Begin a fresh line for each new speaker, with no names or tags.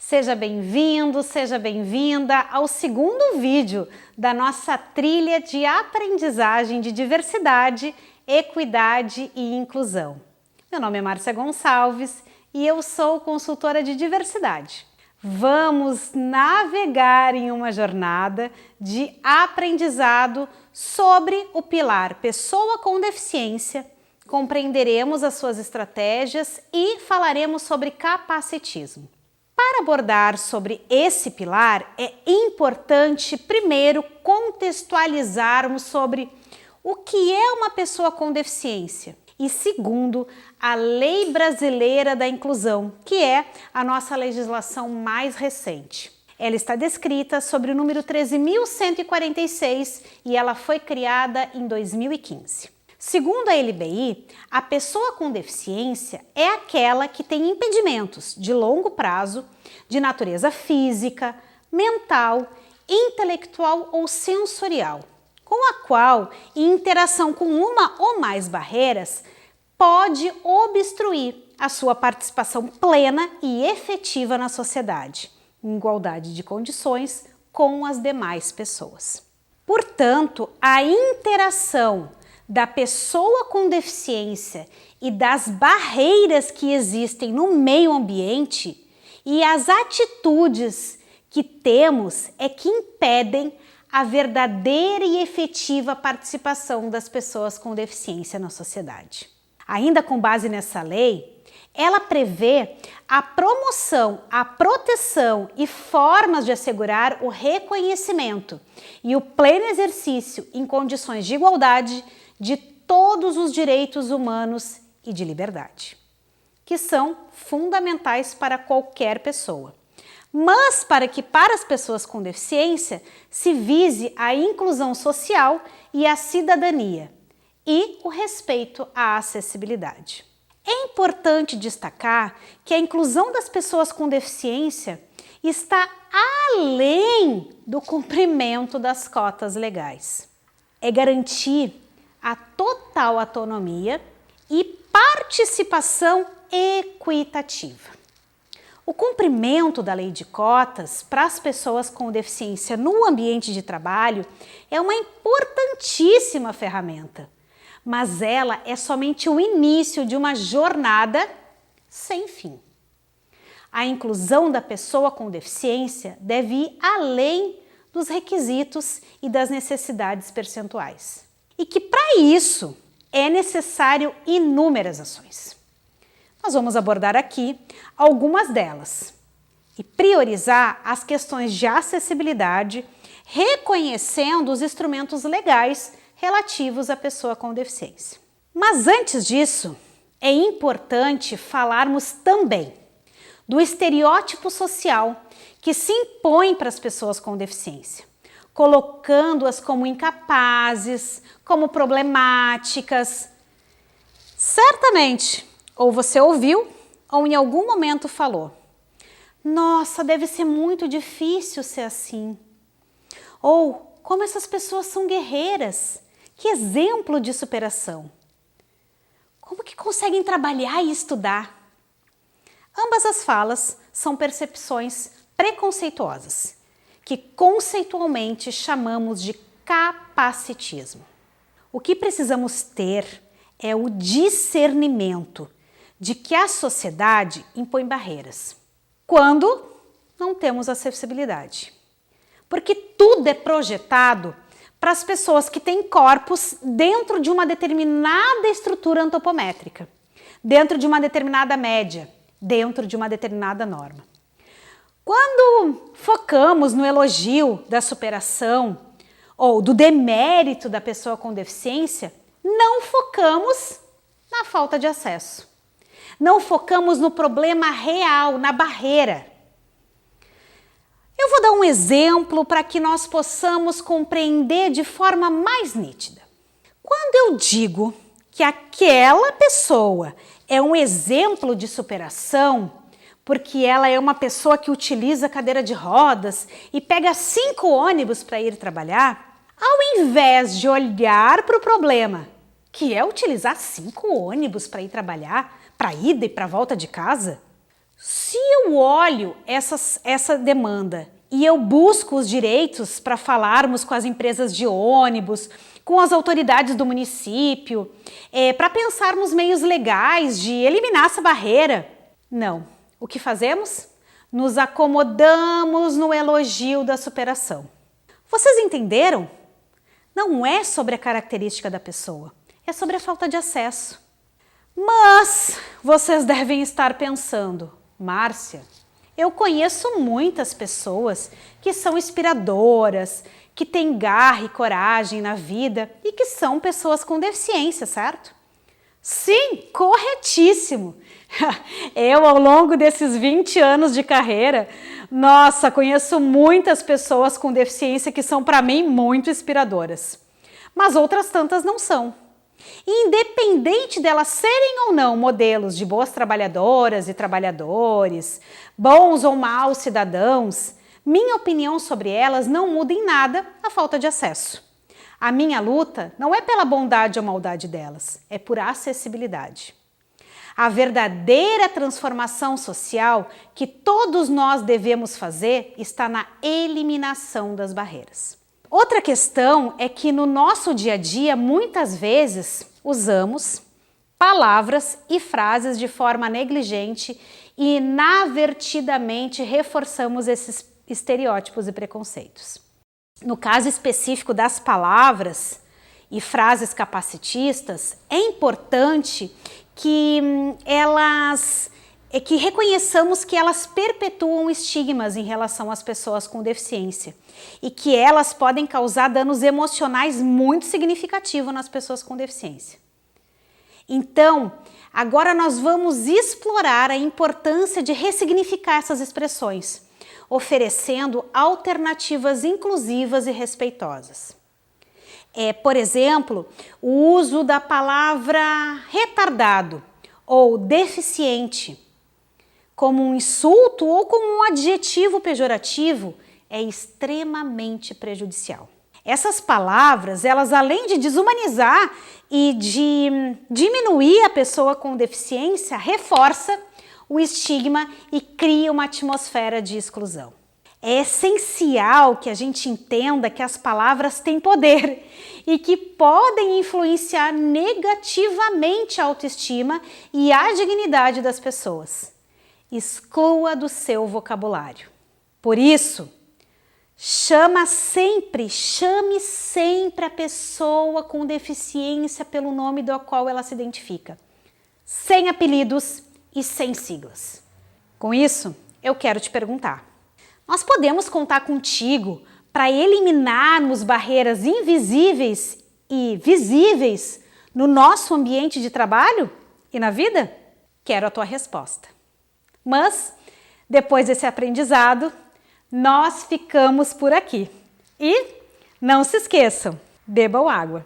Seja bem-vindo, seja bem-vinda ao segundo vídeo da nossa trilha de aprendizagem de diversidade, equidade e inclusão. Meu nome é Márcia Gonçalves e eu sou consultora de diversidade. Vamos navegar em uma jornada de aprendizado sobre o pilar pessoa com deficiência, compreenderemos as suas estratégias e falaremos sobre capacitismo. Para abordar sobre esse pilar, é importante primeiro contextualizarmos sobre o que é uma pessoa com deficiência e segundo, a Lei Brasileira da Inclusão, que é a nossa legislação mais recente. Ela está descrita sobre o número 13.146 e ela foi criada em 2015. Segundo a LBI, a pessoa com deficiência é aquela que tem impedimentos de longo prazo, de natureza física, mental, intelectual ou sensorial, com a qual, em interação com uma ou mais barreiras, pode obstruir a sua participação plena e efetiva na sociedade, em igualdade de condições com as demais pessoas. Portanto, a interação da pessoa com deficiência e das barreiras que existem no meio ambiente e as atitudes que temos é que impedem a verdadeira e efetiva participação das pessoas com deficiência na sociedade. Ainda com base nessa lei, ela prevê a promoção, a proteção e formas de assegurar o reconhecimento e o pleno exercício em condições de igualdade de todos os direitos humanos e de liberdade, que são fundamentais para qualquer pessoa, mas para as pessoas com deficiência se vise a inclusão social e a cidadania e o respeito à acessibilidade. É importante destacar que a inclusão das pessoas com deficiência está além do cumprimento das cotas legais. É garantir a total autonomia e participação equitativa. O cumprimento da lei de cotas para as pessoas com deficiência no ambiente de trabalho é uma importantíssima ferramenta, mas ela é somente o início de uma jornada sem fim. A inclusão da pessoa com deficiência deve ir além dos requisitos e das necessidades percentuais. E que para isso é necessário inúmeras ações. Nós vamos abordar aqui algumas delas e priorizar as questões de acessibilidade, reconhecendo os instrumentos legais relativos à pessoa com deficiência. Mas antes disso, é importante falarmos também do estereótipo social que se impõe para as pessoas com deficiência, colocando-as como incapazes, como problemáticas. Certamente, ou você ouviu, ou em algum momento falou: nossa, deve ser muito difícil ser assim. Ou, como essas pessoas são guerreiras, que exemplo de superação. Como que conseguem trabalhar e estudar? Ambas as falas são percepções preconceituosas, que conceitualmente chamamos de capacitismo. O que precisamos ter é o discernimento de que a sociedade impõe barreiras, quando não temos acessibilidade. Porque tudo é projetado para as pessoas que têm corpos dentro de uma determinada estrutura antropométrica, dentro de uma determinada média, dentro de uma determinada norma. Quando focamos no elogio da superação ou do demérito da pessoa com deficiência, não focamos na falta de acesso. Não focamos no problema real, na barreira. Eu vou dar um exemplo para que nós possamos compreender de forma mais nítida. Quando eu digo que aquela pessoa é um exemplo de superação, porque ela é uma pessoa que utiliza cadeira de rodas e pega 5 ônibus para ir trabalhar, ao invés de olhar para o problema, que é utilizar 5 ônibus para ir trabalhar, para ida e para volta de casa, Se eu olho essa demanda e eu busco os direitos para falarmos com as empresas de ônibus, com as autoridades do município, para pensarmos meios legais de eliminar essa barreira, não. O que fazemos? Nos acomodamos no elogio da superação. Vocês entenderam? Não é sobre a característica da pessoa, é sobre a falta de acesso. Mas vocês devem estar pensando, Márcia, eu conheço muitas pessoas que são inspiradoras, que têm garra e coragem na vida e que são pessoas com deficiência, certo? Sim, corretíssimo! Eu, ao longo desses 20 anos de carreira, nossa, conheço muitas pessoas com deficiência que são, para mim, muito inspiradoras. Mas outras tantas não são. Independente delas serem ou não modelos de boas trabalhadoras e trabalhadores, bons ou maus cidadãos, minha opinião sobre elas não muda em nada a falta de acesso. A minha luta não é pela bondade ou maldade delas, é por acessibilidade. A verdadeira transformação social que todos nós devemos fazer está na eliminação das barreiras. Outra questão é que no nosso dia a dia, muitas vezes, usamos palavras e frases de forma negligente e inadvertidamente reforçamos esses estereótipos e preconceitos. No caso específico das palavras e frases capacitistas, é importante que reconheçamos que elas perpetuam estigmas em relação às pessoas com deficiência e que elas podem causar danos emocionais muito significativos nas pessoas com deficiência. Então, agora nós vamos explorar a importância de ressignificar essas expressões, oferecendo alternativas inclusivas e respeitosas. Por exemplo, o uso da palavra retardado ou deficiente como um insulto ou como um adjetivo pejorativo é extremamente prejudicial. Essas palavras, elas além de desumanizar e de diminuir a pessoa com deficiência, reforça o estigma e cria uma atmosfera de exclusão. É essencial que a gente entenda que as palavras têm poder e que podem influenciar negativamente a autoestima e a dignidade das pessoas. Exclua do seu vocabulário. Por isso, chame sempre a pessoa com deficiência pelo nome do qual ela se identifica, sem apelidos e sem siglas. Com isso, eu quero te perguntar: nós podemos contar contigo para eliminarmos barreiras invisíveis e visíveis no nosso ambiente de trabalho e na vida? Quero a tua resposta. Mas, depois desse aprendizado, nós ficamos por aqui. E não se esqueçam, bebam água.